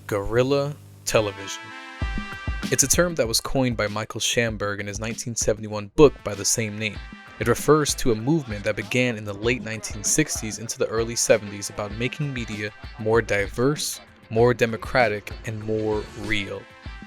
Guerilla television. It's a term that was coined by Michael Shamberg in his 1971 book by the same name. It refers to a movement that began in the late 1960s into the early 70s about making media more diverse, more democratic, and more real.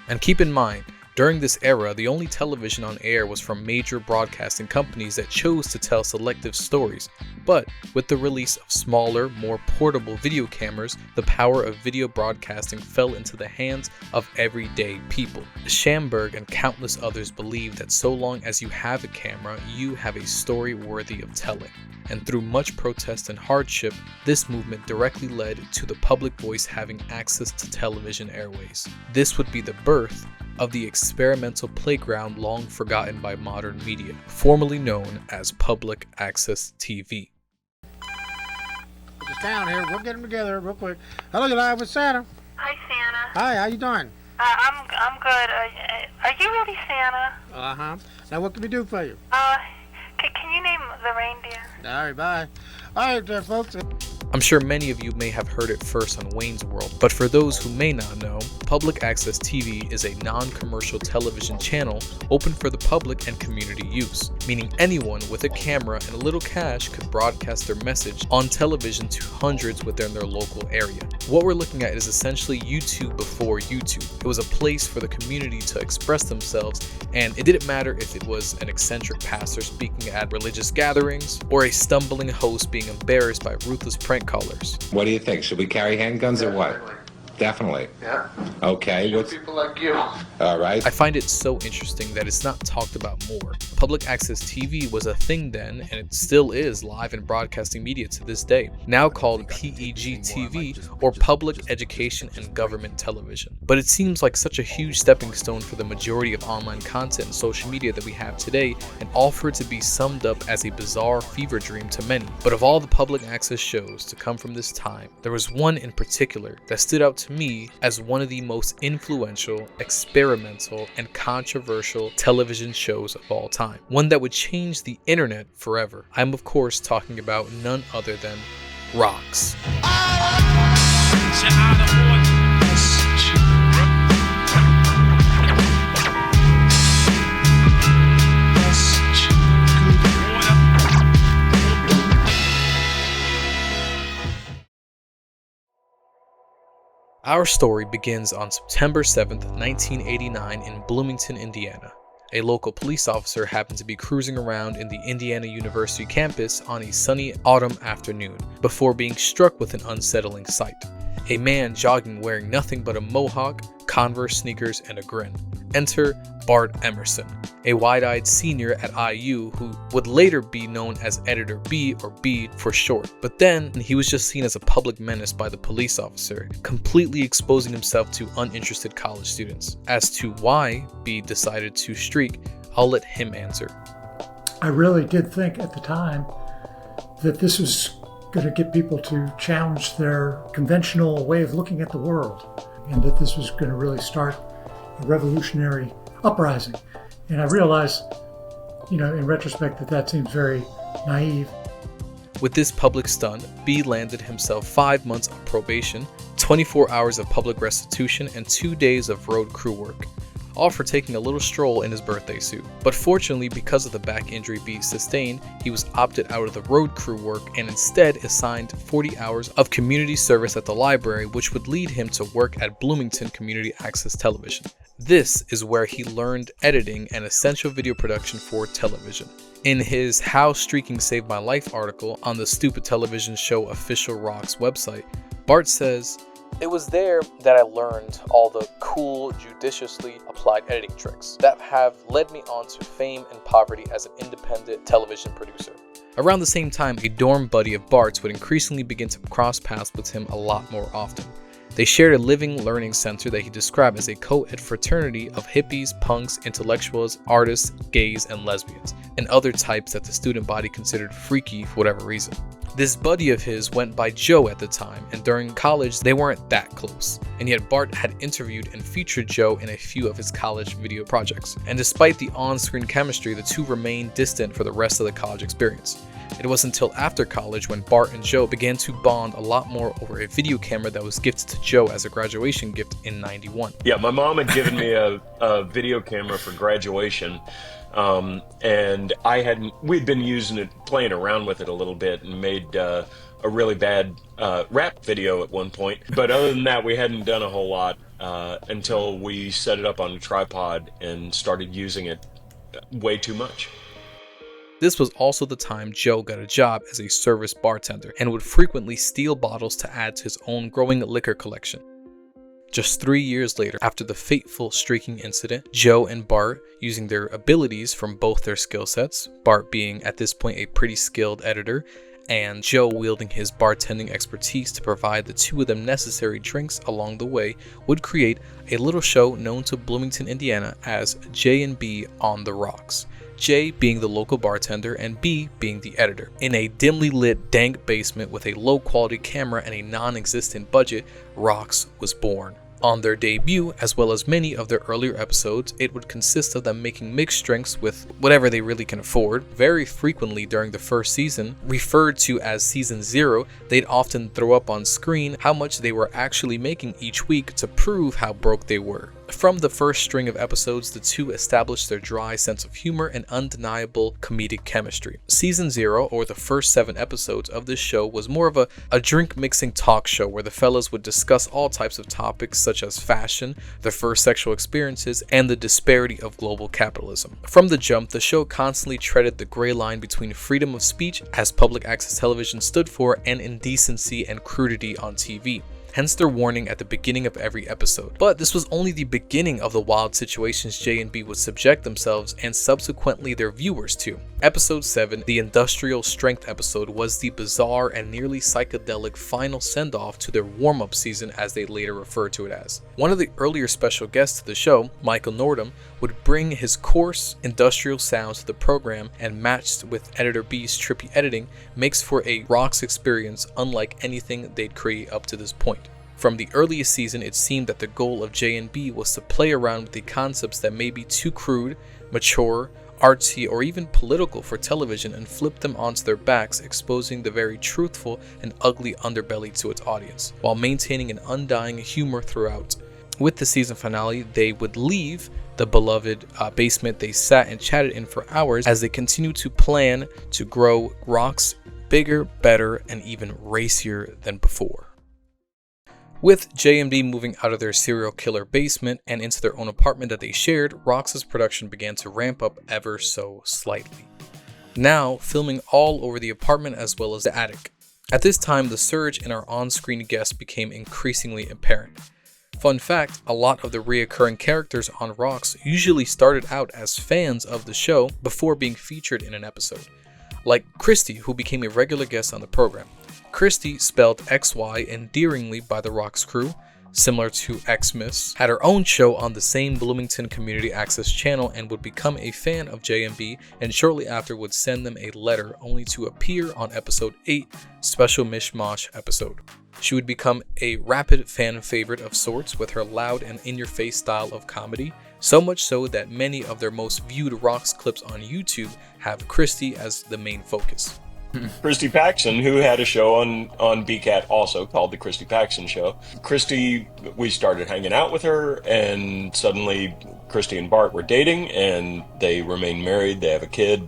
And keep in mind, during this era, the only television on air was from major broadcasting companies that chose to tell selective stories. But with the release of smaller, more portable video cameras, the power of video broadcasting fell into the hands of everyday people. Shamberg and countless others believe that so long as you have a camera, you have a story worthy of telling. And through much protest and hardship, this movement directly led to the public voice having access to television airways. This would be the birth of the experimental playground long forgotten by modern media, formerly known as public access TV. Just down here, we'll get them together real quick. Hello, you're live with Santa. Hi, Santa. Hi, how you doing? I'm good. Are you really Santa? Uh-huh. Now, what can we do for you? Can you name the reindeer? All right, bye. All right, there, folks. I'm sure many of you may have heard it first on Wayne's World, but for those who may not know, Public Access TV is a non-commercial television channel open for the public and community use, meaning anyone with a camera and a little cash could broadcast their message on television to hundreds within their local area. What we're looking at is essentially YouTube before YouTube. It was a place for the community to express themselves, and it didn't matter if it was an eccentric pastor speaking at religious gatherings or a stumbling host being embarrassed by ruthless prank callers. What do you think? Should we carry handguns or what? Definitely. Yeah. Okay. People like you. All right. I find it so interesting that it's not talked about more. Public access TV was a thing then, and it still is live and broadcasting media to this day, now called PEG TV, or Public Education and Government Television. But it seems like such a huge stepping stone for the majority of online content and social media that we have today, and all for it to be summed up as a bizarre fever dream to many. But of all the public access shows to come from this time, there was one in particular that stood out to me as one of the most influential, experimental, and controversial television shows of all time. One that would change the internet forever. I'm of course talking about none other than ROX. Our story begins on September 7th, 1989 in Bloomington, Indiana. A local police officer happened to be cruising around in the Indiana University campus on a sunny autumn afternoon before being struck with an unsettling sight. A man jogging wearing nothing but a mohawk, Converse sneakers, and a grin. Enter Bart Everson, a wide-eyed senior at IU who would later be known as Editor B, or B for short. But then he was just seen as a public menace by the police officer, completely exposing himself to uninterested college students. As to why B decided to streak, I'll let him answer. I really did think at the time that this was going to get people to challenge their conventional way of looking at the world, and that this was going to really start a revolutionary uprising. And I realized, in retrospect, that seems very naive. With this public stunt, B landed himself 5 months of probation, 24 hours of public restitution, and 2 days of road crew work, all for taking a little stroll in his birthday suit. But fortunately, because of the back injury B sustained, he was opted out of the road crew work and instead assigned 40 hours of community service at the library, which would lead him to work at Bloomington Community Access Television. This is where he learned editing and essential video production for television. In his How Streaking Saved My Life article on the Stupid Television Show official ROX website, Bart says, "It was there that I learned all the cool, judiciously applied editing tricks that have led me on to fame and poverty as an independent television producer." Around the same time, a dorm buddy of Bart's would increasingly begin to cross paths with him a lot more often. They shared a living learning center that he described as a co-ed fraternity of hippies, punks, intellectuals, artists, gays, and lesbians, and other types that the student body considered freaky for whatever reason. This buddy of his went by Joe at the time, and during college they weren't that close, and yet Bart had interviewed and featured Joe in a few of his college video projects, and despite the on-screen chemistry, the two remained distant for the rest of the college experience. It was until after college when Bart and Joe began to bond a lot more over a video camera that was gifted to Joe as a graduation gift in '91. Yeah, my mom had given me a video camera for graduation, and we'd been using it, playing around with it a little bit, and made a really bad rap video at one point. But other than that, we hadn't done a whole lot until we set it up on a tripod and started using it way too much. This was also the time Joe got a job as a service bartender and would frequently steal bottles to add to his own growing liquor collection. Just 3 years later, after the fateful streaking incident, Joe and Bart, using their abilities from both their skill sets, Bart being at this point a pretty skilled editor, and Joe wielding his bartending expertise to provide the two of them necessary drinks along the way, would create a little show known to Bloomington, Indiana as J&B on the ROX. J being the local bartender and B being the editor. In a dimly lit, dank basement with a low quality camera and a non-existent budget, ROX was born. On their debut, as well as many of their earlier episodes, it would consist of them making mixed drinks with whatever they really can afford. Very frequently during the first season, referred to as Season 0, they'd often throw up on screen how much they were actually making each week to prove how broke they were. From the first string of episodes, the two established their dry sense of humor and undeniable comedic chemistry. Season 0, or the first 7 episodes of this show, was more of a drink mixing talk show where the fellas would discuss all types of topics such as fashion, their first sexual experiences, and the disparity of global capitalism. From the jump, the show constantly treaded the gray line between freedom of speech, as public access television stood for, and indecency and crudity on TV. Hence their warning at the beginning of every episode. But this was only the beginning of the wild situations J&B would subject themselves and subsequently their viewers to. Episode 7, the industrial strength episode, was the bizarre and nearly psychedelic final send-off to their warm-up season, as they later referred to it as. One of the earlier special guests to the show, Michael Nordham, would bring his coarse industrial sounds to the program, and matched with Editor B's trippy editing, makes for a ROX experience unlike anything they'd create up to this point. From the earliest season, it seemed that the goal of J&B was to play around with the concepts that may be too crude, mature, artsy, or even political for television and flip them onto their backs, exposing the very truthful and ugly underbelly to its audience, while maintaining an undying humor throughout. With the season finale, they would leave the beloved basement they sat and chatted in for hours as they continued to plan to grow ROX bigger, better, and even racier than before. With J&B moving out of their serial killer basement and into their own apartment that they shared, ROX's production began to ramp up ever so slightly. Now, filming all over the apartment as well as the attic. At this time, the surge in our on-screen guests became increasingly apparent. Fun fact, a lot of the reoccurring characters on ROX usually started out as fans of the show before being featured in an episode. Like Christy, who became a regular guest on the program. Christy, spelled XY endearingly by the ROX crew, similar to Xmas, had her own show on the same Bloomington Community Access channel and would become a fan of J&B, and shortly after would send them a letter only to appear on episode 8, Special Mishmash episode. She would become a rapid fan favorite of sorts with her loud and in-your-face style of comedy, so much so that many of their most viewed ROX clips on YouTube have Christy as the main focus. Christy Paxson, who had a show on BCAT also called The Christy Paxson Show. Christy, we started hanging out with her, and suddenly Christy and Bart were dating, and they remain married. They have a kid.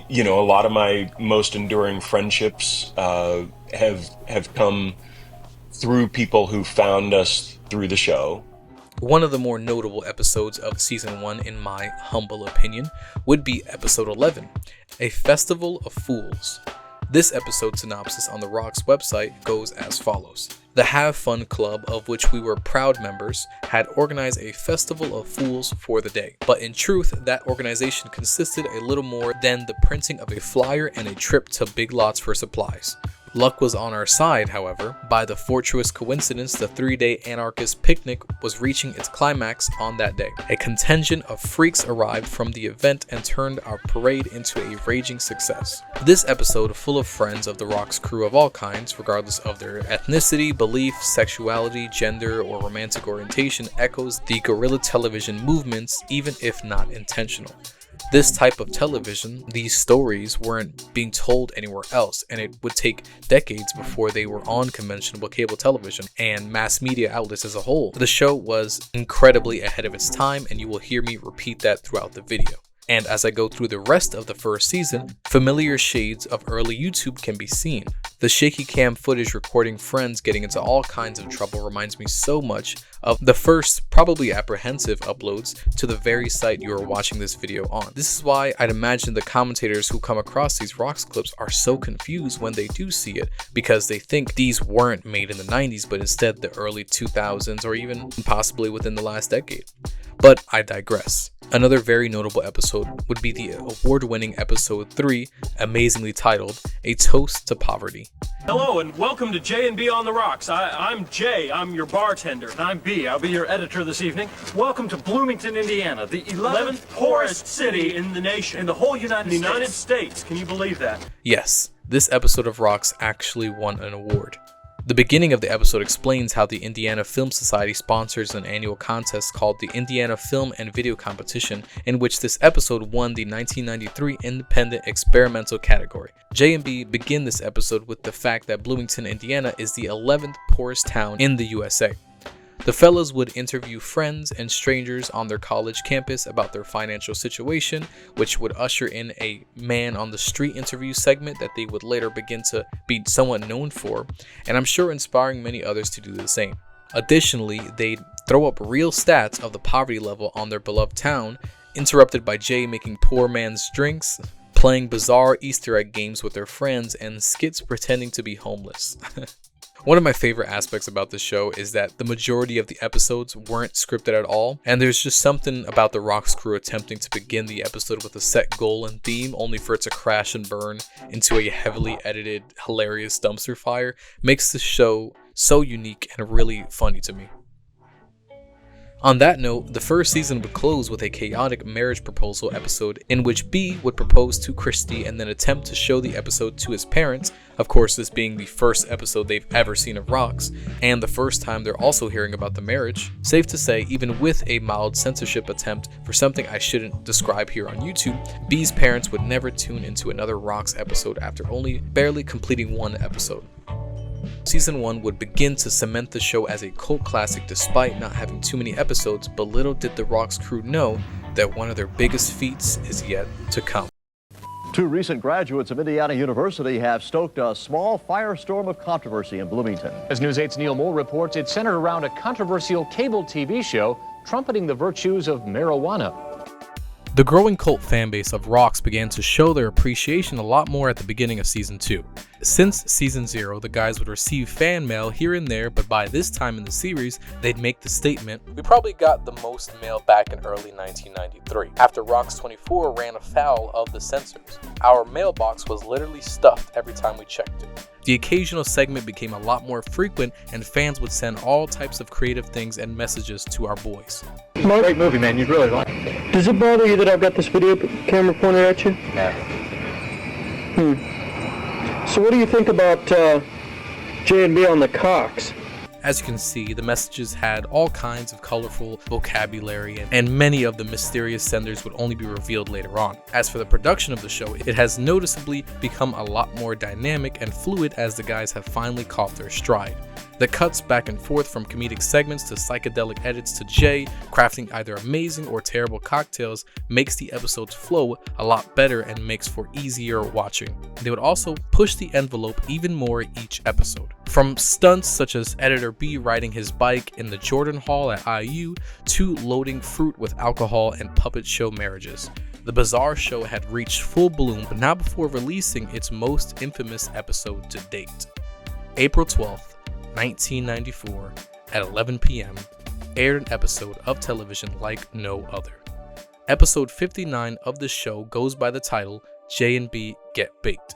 You know, a lot of my most enduring friendships have come through people who found us through the show. One of the more notable episodes of Season 1, in my humble opinion, would be Episode 11, A Festival of Fools. This episode synopsis on the ROX website goes as follows. The Have Fun Club, of which we were proud members, had organized a festival of fools for the day. But in truth, that organization consisted a little more than the printing of a flyer and a trip to Big Lots for supplies. Luck was on our side, however. By the fortuitous coincidence, the 3-day anarchist picnic was reaching its climax on that day. A contingent of freaks arrived from the event and turned our parade into a raging success. This episode, full of friends of the ROX crew of all kinds, regardless of their ethnicity, belief, sexuality, gender, or romantic orientation, echoes the Guerilla Television movements, even if not intentional. This type of television, these stories weren't being told anywhere else, and it would take decades before they were on conventional cable television and mass media outlets as a whole. The show was incredibly ahead of its time, and you will hear me repeat that throughout the video. And as I go through the rest of the first season, familiar shades of early YouTube can be seen. The shaky cam footage recording friends getting into all kinds of trouble reminds me so much of the first, probably apprehensive uploads to the very site you are watching this video on. This is why I'd imagine the commentators who come across these ROX clips are so confused when they do see it, because they think these weren't made in the 90s, but instead the early 2000s or even possibly within the last decade. But I digress. Another very notable episode would be the award-winning episode 3, amazingly titled, A Toast to Poverty. Hello and welcome to J&B on the Rocks. I'm Jay, I'm your bartender. And I'm B, I'll be your editor this evening. Welcome to Bloomington, Indiana, the 11th poorest city in the nation. In the whole United States. Can you believe that? Yes, this episode of ROX actually won an award. The beginning of the episode explains how the Indiana Film Society sponsors an annual contest called the Indiana Film and Video Competition, in which this episode won the 1993 Independent Experimental category. J&B begin this episode with the fact that Bloomington, Indiana is the 11th poorest town in the USA. The fellas would interview friends and strangers on their college campus about their financial situation, which would usher in a man on the street interview segment that they would later begin to be somewhat known for, and I'm sure inspiring many others to do the same. Additionally, they'd throw up real stats of the poverty level on their beloved town, interrupted by Jay making poor man's drinks, playing bizarre Easter egg games with their friends, and skits pretending to be homeless. One of my favorite aspects about this show is that the majority of the episodes weren't scripted at all, and there's just something about the ROX crew attempting to begin the episode with a set goal and theme only for it to crash and burn into a heavily edited, hilarious dumpster fire makes the show so unique and really funny to me. On that note, the first season would close with a chaotic marriage proposal episode in which B would propose to Christy and then attempt to show the episode to his parents, of course this being the first episode they've ever seen of ROX, and the first time they're also hearing about the marriage. Safe to say, even with a mild censorship attempt for something I shouldn't describe here on YouTube, B's parents would never tune into another ROX episode after only barely completing one episode. Season 1 would begin to cement the show as a cult classic despite not having too many episodes, but little did the ROX crew know that one of their biggest feats is yet to come. Two recent graduates of Indiana University have stoked a small firestorm of controversy in Bloomington. As News 8's Neil Moore reports, it centered around a controversial cable TV show trumpeting the virtues of marijuana. The growing cult fanbase of ROX began to show their appreciation a lot more at the beginning of Season 2. Since Season 0, the guys would receive fan mail here and there, but by this time in the series, they'd make the statement, "We probably got the most mail back in early 1993, after ROX 24 ran afoul of the censors. Our mailbox was literally stuffed every time we checked it." The occasional segment became a lot more frequent, and fans would send all types of creative things and messages to our boys. Great movie, man. You'd really like it. Does it bother you that I've got this video camera pointed at you? No. So what do you think about J&B on the Cox? As you can see, the messages had all kinds of colorful vocabulary, and many of the mysterious senders would only be revealed later on. As for the production of the show, it has noticeably become a lot more dynamic and fluid as the guys have finally caught their stride. The cuts back and forth from comedic segments to psychedelic edits to Jay crafting either amazing or terrible cocktails makes the episodes flow a lot better and makes for easier watching. They would also push the envelope even more each episode. From stunts such as Editor B riding his bike in the Jordan Hall at IU to loading fruit with alcohol and puppet show marriages. The bizarre show had reached full bloom, but not before releasing its most infamous episode to date. April 12th, 1994, at 11 p.m., aired an episode of television like no other. Episode 59 of the show goes by the title J&B Get Baked.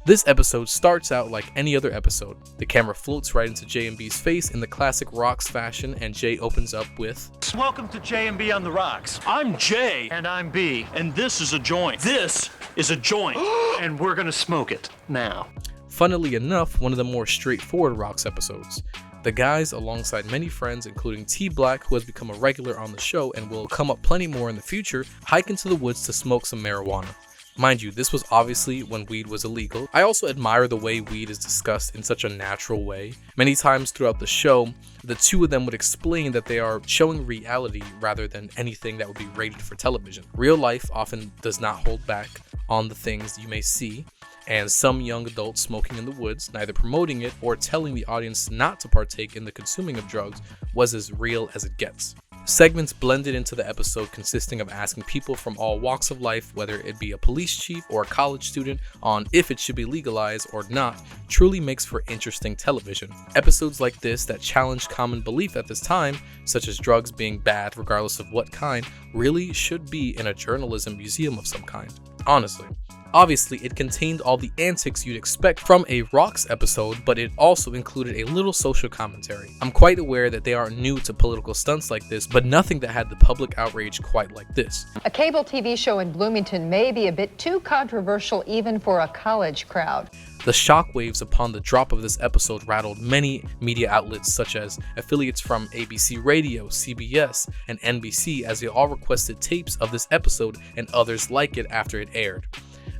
This episode starts out like any other episode. The camera floats right into J&B's face in the classic ROX fashion, and Jay opens up with, Welcome to J&B on the Rocks. I'm Jay. And I'm B. And this is a joint. This is a joint. And we're gonna smoke it now. Funnily enough, one of the more straightforward ROX episodes. The guys, alongside many friends including T Black, who has become a regular on the show and will come up plenty more in the future, hike into the woods to smoke some marijuana. Mind you, this was obviously when weed was illegal. I also admire the way weed is discussed in such a natural way. Many times throughout the show, the two of them would explain that they are showing reality rather than anything that would be rated for television. Real life often does not hold back on the things you may see, and some young adults smoking in the woods, neither promoting it or telling the audience not to partake in the consuming of drugs, was as real as it gets. Segments blended into the episode consisting of asking people from all walks of life, whether it be a police chief or a college student, on if it should be legalized or not, truly makes for interesting television. Episodes like this that challenge common belief at this time, such as drugs being bad regardless of what kind, really should be in a journalism museum of some kind. Honestly. Obviously, it contained all the antics you'd expect from a ROX episode, but it also included a little social commentary. I'm quite aware that they aren't new to political stunts like this, but nothing that had the public outrage quite like this. A cable TV show in Bloomington may be a bit too controversial even for a college crowd. The shockwaves upon the drop of this episode rattled many media outlets such as affiliates from ABC Radio, CBS, and NBC, as they all requested tapes of this episode and others like it after it aired.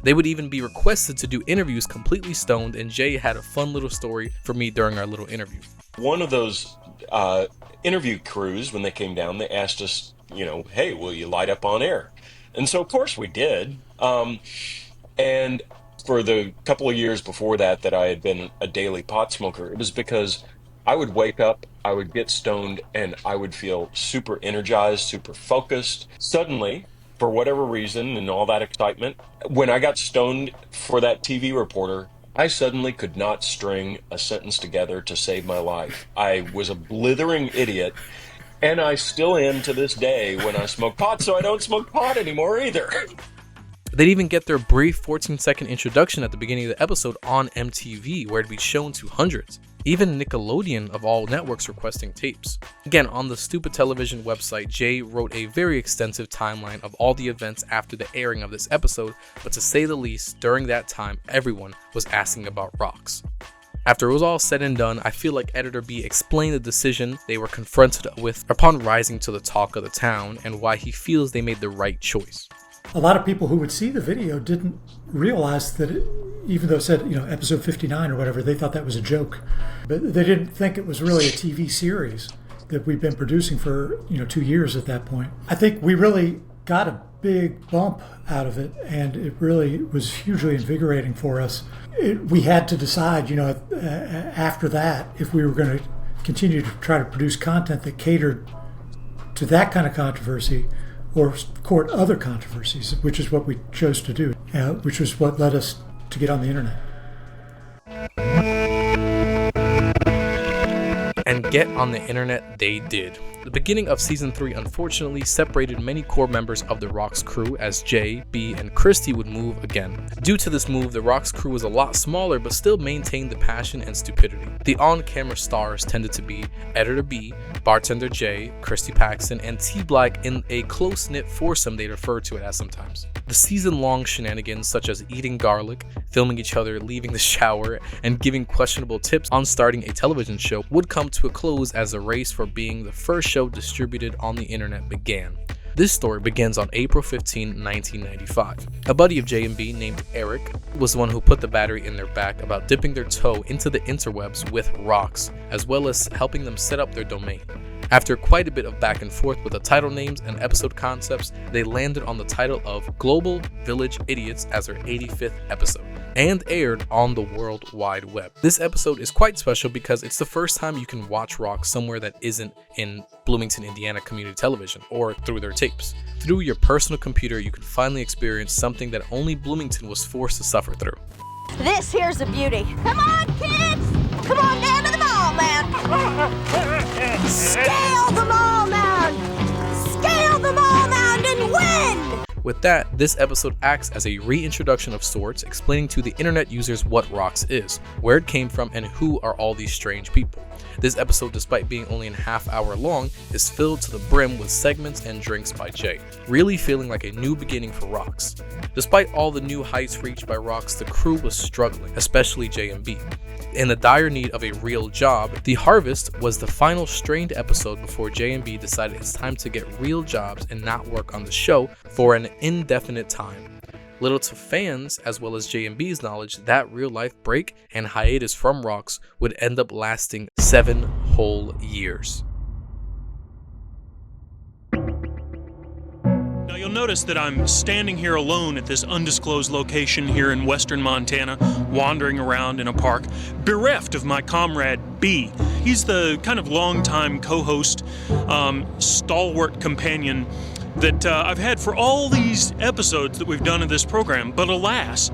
They would even be requested to do interviews completely stoned, and Jay had a fun little story for me during our little interview. One of those interview crews, when they came down, they asked us, hey, will you light up on air? And so, of course, we did. And for the couple of years before that I had been a daily pot smoker, it was because I would wake up, I would get stoned, and I would feel super energized, super focused. Suddenly, for whatever reason and all that excitement, when I got stoned for that TV reporter, I suddenly could not string a sentence together to save my life. I was a blithering idiot, and I still am to this day when I smoke pot, so I don't smoke pot anymore either. They'd even get their brief 14-second introduction at the beginning of the episode on MTV, where it'd be shown to hundreds. Even Nickelodeon of all networks requesting tapes. Again, on the Stupid Television website, Jay wrote a very extensive timeline of all the events after the airing of this episode, but to say the least, during that time, everyone was asking about ROX. After it was all said and done, I feel like Editor B explained the decision they were confronted with upon rising to the talk of the town and why he feels they made the right choice. A lot of people who would see the video didn't realize that even though it said, episode 59 or whatever, they thought that was a joke. But they didn't think it was really a TV series that we've been producing for, 2 years at that point. I think we really got a big bump out of it, and it really was hugely invigorating for us. We had to decide, after that, if we were going to continue to try to produce content that catered to that kind of controversy or court other controversies, which is what we chose to do, which was what led us to get on the internet. And get on the internet they did. The beginning of season 3 unfortunately separated many core members of the ROX crew, as Jay, B, and Christy would move again. Due to this move, the ROX crew was a lot smaller but still maintained the passion and stupidity. The on-camera stars tended to be Editor B, Bartender J, Christy Paxton, and T Black in a close-knit foursome they refer to it as sometimes. The season-long shenanigans such as eating garlic, filming each other leaving the shower, and giving questionable tips on starting a television show would come to a close as the race for being the first show distributed on the internet began. This story begins on April 15, 1995. A buddy of J&B named Eric was the one who put the battery in their back about dipping their toe into the interwebs with ROX, as well as helping them set up their domain. After quite a bit of back and forth with the title names and episode concepts, they landed on the title of Global Village Idiots as their 85th episode, and aired on the World Wide Web. This episode is quite special because it's the first time you can watch ROX somewhere that isn't in Bloomington, Indiana community television, or through their tapes. Through your personal computer, you can finally experience something that only Bloomington was forced to suffer through. This here's a beauty. Come on, kids! Come on down to the mall, man! Scale the mall mound! Scale the mall mound and win! With that, this episode acts as a reintroduction of sorts, explaining to the internet users what ROX is, where it came from, and who are all these strange people. This episode, despite being only a half hour long, is filled to the brim with segments and drinks by Jay, really feeling like a new beginning for ROX. Despite all the new heights reached by ROX, the crew was struggling, especially J and B. In the dire need of a real job, The Harvest was the final strained episode before J and B decided it's time to get real jobs and not work on the show for an indefinite time. Little to fans, as well as J and B's knowledge, that real life break and hiatus from ROX would end up lasting 7 whole years. Now you'll notice that I'm standing here alone at this undisclosed location here in western Montana, wandering around in a park, bereft of my comrade B. He's the kind of longtime co-host, stalwart companion that I've had for all these episodes that we've done of this program, but alas,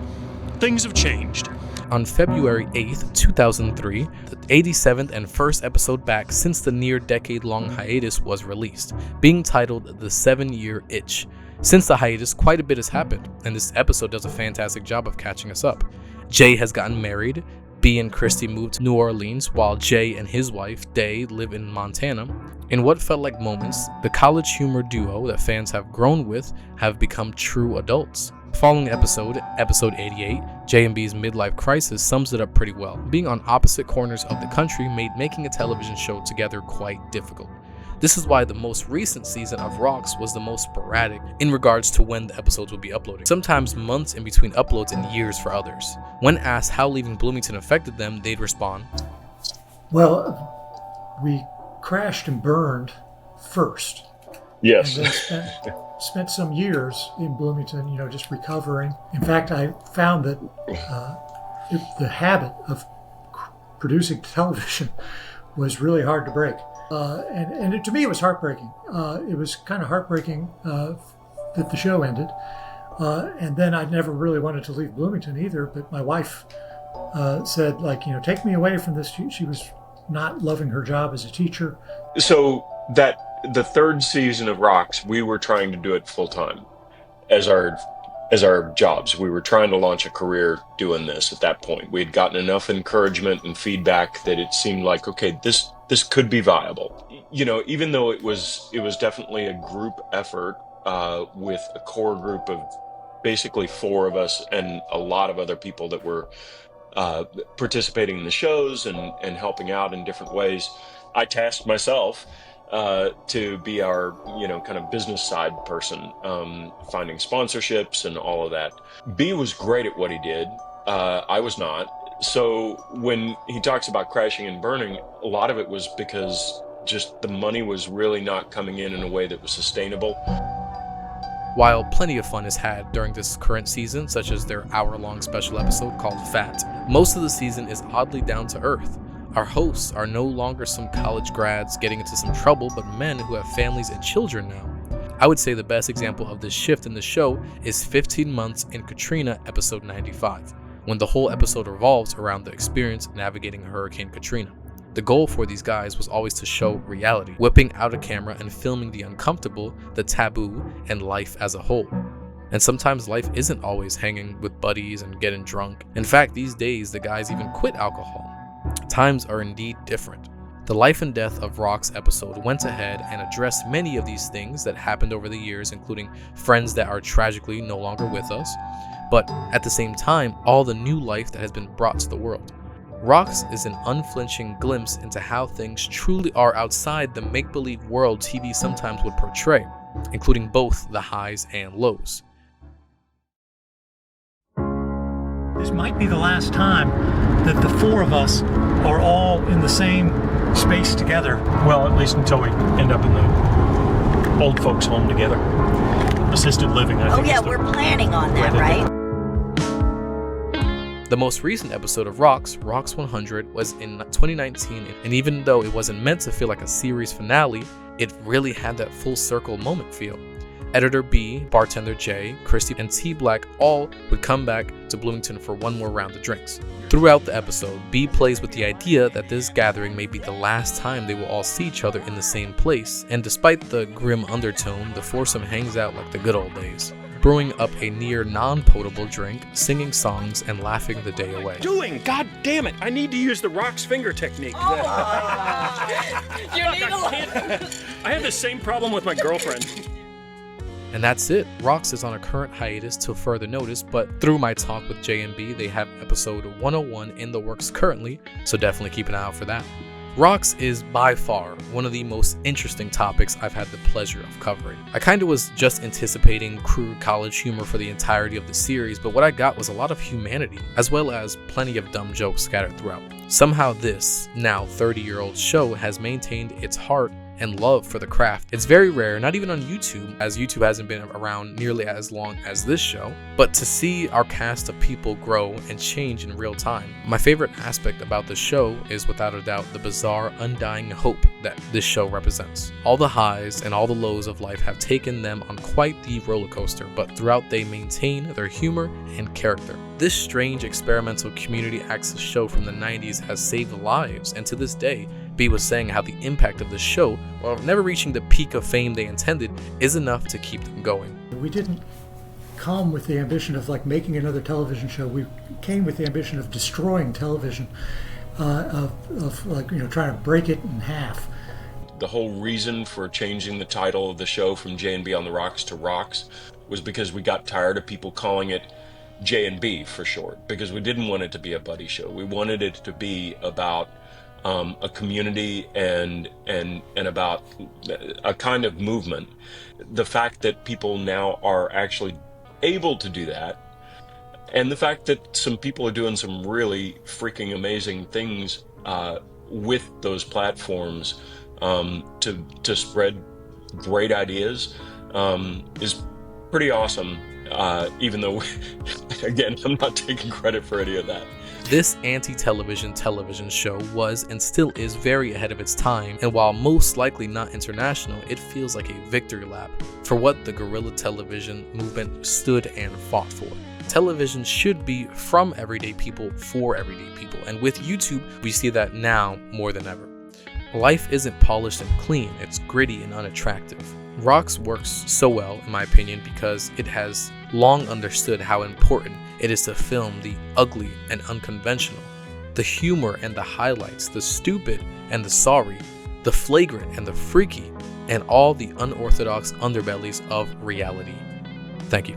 things have changed. On February 8th, 2003, the 87th and first episode back since the near decade-long hiatus was released, being titled The 7-Year Itch. Since the hiatus, quite a bit has happened, and this episode does a fantastic job of catching us up. Jay has gotten married, B and Christy moved to New Orleans, while Jay and his wife, Day, live in Montana. In what felt like moments, the college humor duo that fans have grown with have become true adults. Following episode 88, J&B's midlife crisis sums it up pretty well. Being on opposite corners of the country made making a television show together quite difficult. This is why the most recent season of ROX was the most sporadic in regards to when the episodes would be uploading. Sometimes months in between uploads and years for others. When asked how leaving Bloomington affected them, they'd respond, "Well, we crashed and burned first. Yes. And then spent some years in Bloomington, just recovering. In fact, I found that the habit of producing television was really hard to break. And to me, it was heartbreaking. It was kind of heartbreaking that the show ended. And then I never really wanted to leave Bloomington either, but my wife said, take me away from this. She was not loving her job as a teacher. So that the third season of ROX, we were trying to do it full time as our jobs. We were trying to launch a career doing this at that point. We had gotten enough encouragement and feedback that it seemed like, okay, this could be viable. Even though it was definitely a group effort with a core group of basically 4 of us and a lot of other people that were participating in the shows and helping out in different ways. I tasked myself to be our, kind of business side person, finding sponsorships and all of that. B was great at what he did. I was not. So when he talks about crashing and burning, a lot of it was because just the money was really not coming in a way that was sustainable. While plenty of fun is had during this current season, such as their hour-long special episode called Fat, most of the season is oddly down to earth. Our hosts are no longer some college grads getting into some trouble, but men who have families and children now. I would say the best example of this shift in the show is 15 Months in Katrina, episode 95, when the whole episode revolves around the experience navigating Hurricane Katrina. The goal for these guys was always to show reality, whipping out a camera and filming the uncomfortable, the taboo, and life as a whole. And sometimes life isn't always hanging with buddies and getting drunk. In fact, these days the guys even quit alcohol. Times are indeed different. The life and death of ROX episode went ahead and addressed many of these things that happened over the years, including friends that are tragically no longer with us, but at the same time, all the new life that has been brought to the world. ROX is an unflinching glimpse into how things truly are outside the make-believe world TV sometimes would portray, including both the highs and lows. This might be the last time that the 4 of us are all in the same space together. Well, at least until we end up in the old folks' home together. Assisted living, I think. Oh yeah, we're planning on that, right? The most recent episode of ROX 100, was in 2019, and even though it wasn't meant to feel like a series finale, it really had that full circle moment feel. Editor B, bartender J, Christy, and T Black all would come back to Bloomington for one more round of drinks. Throughout the episode, B plays with the idea that this gathering may be the last time they will all see each other in the same place, and despite the grim undertone, the foursome hangs out like the good old days. brewing up a near non-potable drink, singing songs, and laughing the day away. God damn it! I need to use the ROX finger technique. You need I have the same problem with my girlfriend. And that's it. ROX is on a current hiatus till further notice, but through my talk with J&B, they have episode 101 in the works currently, so definitely keep an eye out for that. ROX is by far one of the most interesting topics I've had the pleasure of covering. I kinda was just anticipating crude college humor for the entirety of the series, but what I got was a lot of humanity, as well as plenty of dumb jokes scattered throughout. Somehow this, now 30-year-old show has maintained its heart and love for the craft. It's very rare, not even on YouTube, as YouTube hasn't been around nearly as long as this show, but to see our cast of people grow and change in real time. My favorite aspect about the show is without a doubt the bizarre, undying hope that this show represents. All the highs and all the lows of life have taken them on quite the roller coaster, but throughout they maintain their humor and character. This strange experimental community access show from the 90s has saved lives, and to this day, B was saying how the impact of the show, while never reaching the peak of fame they intended, is enough to keep them going. We didn't come with the ambition of like making another television show. We came with the ambition of destroying television, of like, you know, trying to break it in half. The whole reason for changing the title of the show from J&B on the Rocks to ROX was because we got tired of people calling it J&B for short, because we didn't want it to be a buddy show. We wanted it to be about a community and about a kind of movement. The fact that people now are actually able to do that, and the fact that some people are doing some really freaking amazing things with those platforms to spread great ideas is pretty awesome, even though, again, I'm not taking credit for any of that. This anti-television television show was and still is very ahead of its time, and while most likely not international, it feels like a victory lap for what the guerrilla television movement stood and fought for. Television should be from everyday people for everyday people, and with YouTube, we see that now more than ever. Life isn't polished and clean, it's gritty and unattractive. ROX works so well, in my opinion, because it has long understood how important it is to film the ugly and unconventional, the humor and the highlights, the stupid and the sorry, the flagrant and the freaky, and all the unorthodox underbellies of reality. Thank you.